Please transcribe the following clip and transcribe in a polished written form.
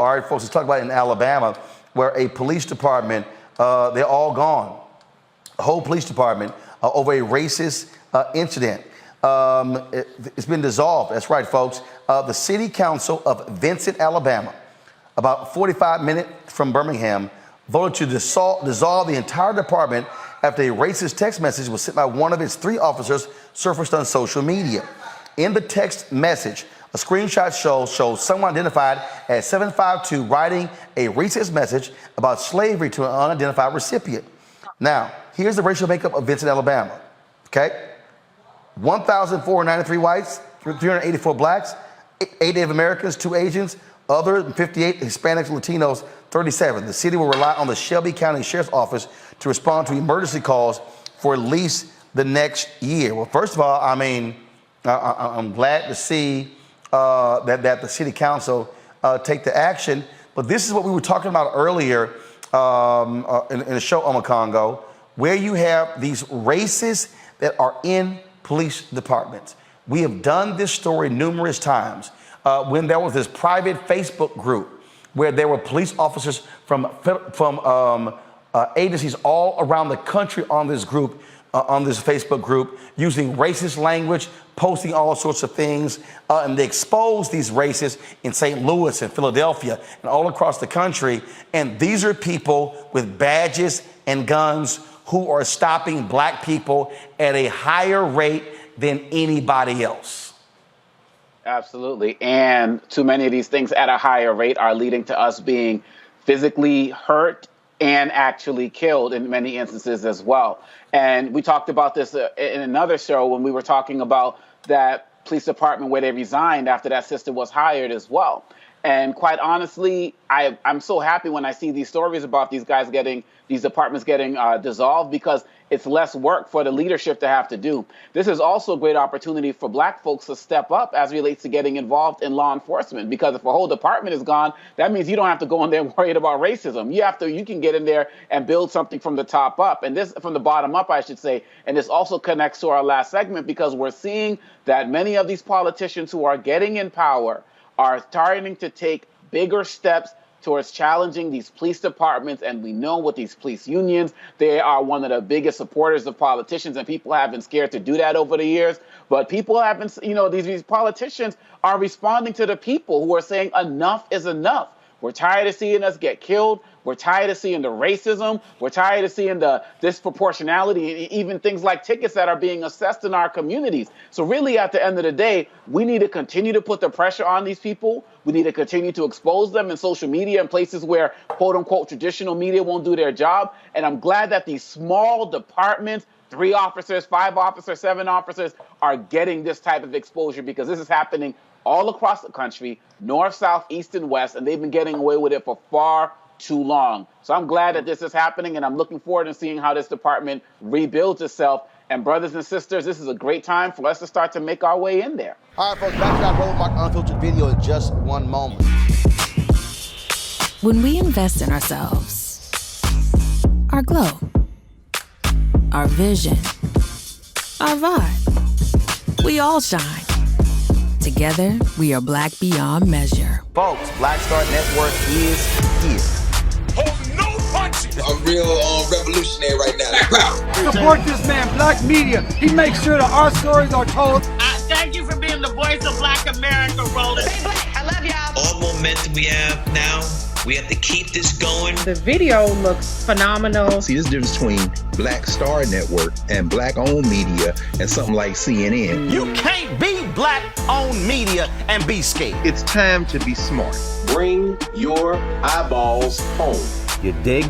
All right, folks, let's talk about in Alabama, where a police department, they're all gone. The whole police department over a racist incident. It's been dissolved. That's right, folks. The city council of Vincent, Alabama, about 45 minutes from Birmingham, voted to dissolve the entire department after a racist text message was sent by one of its 3 officers surfaced on social media. In the text message, a screenshot shows someone identified as 752 writing a racist message about slavery to an unidentified recipient. Now, here's the racial makeup of Vincent, Alabama. Okay? 1,493 whites, 384 blacks, 8 Native Americans, 2 Asians, other 58 Hispanics, Latinos, 37. The city will rely on the Shelby County Sheriff's Office to respond to emergency calls for at least the next year. Well, first of all, I mean, I'm glad to see that the city council take the action. But this is what we were talking about earlier in the show, Omakongo, where you have these racists that are in police departments. We have done this story numerous times. When there was this private Facebook group where there were police officers from agencies all around the country on this group, on this Facebook group, using racist language, posting all sorts of things, and they exposed these racists in St. Louis and Philadelphia and all across the country. And these are people with badges and guns who are stopping black people at a higher rate than anybody else. Absolutely. And too many of these things at a higher rate are leading to us being physically hurt and actually killed in many instances as well. And we talked about this in another show when we were talking about that police department where they resigned after that sister was hired as well. And quite honestly, I'm so happy when I see these stories about these departments getting dissolved, because it's less work for the leadership to have to do. This is also a great opportunity for black folks to step up as relates to getting involved in law enforcement, because if a whole department is gone, that means you don't have to go in there worried about racism. You can get in there and build something from the top up, and this from the bottom up, I should say. And this also connects to our last segment, because we're seeing that many of these politicians who are getting in power are starting to take bigger steps towards challenging these police departments. And we know with these police unions, they are one of the biggest supporters of politicians, and people have been scared to do that over the years. But people have been, these politicians are responding to the people who are saying enough is enough. We're tired of seeing us get killed. We're tired of seeing the racism. We're tired of seeing the disproportionality, even things like tickets that are being assessed in our communities. So really, at the end of the day, we need to continue to put the pressure on these people. We need to continue to expose them in social media and places where, quote unquote, traditional media won't do their job. And I'm glad that these small departments, 3 officers, 5 officers, 7 officers, are getting this type of exposure, because this is happening all across the country, north, south, east, and west, and they've been getting away with it for far too long. So I'm glad that this is happening, and I'm looking forward to seeing how this department rebuilds itself. And brothers and sisters, this is a great time for us to start to make our way in there. All right, folks, back to that Roland Martin Unfiltered video in just one moment. When we invest in ourselves, our glow, our vision, our vibe, we all shine. Together, we are black beyond measure. Folks, Black Star Network is here. Hold no punches. I'm real revolutionary right now. Support this man, Black Media. He makes sure that our stories are told. Thank you for being the voice of Black America, Roland. Stay black. I love y'all. All momentum we have now, we have to keep this going. The video looks phenomenal. See, this difference between Black Star Network and black-owned media and something like CNN. You can't be black-owned media and be scared. It's time to be smart. Bring your eyeballs home. You dig?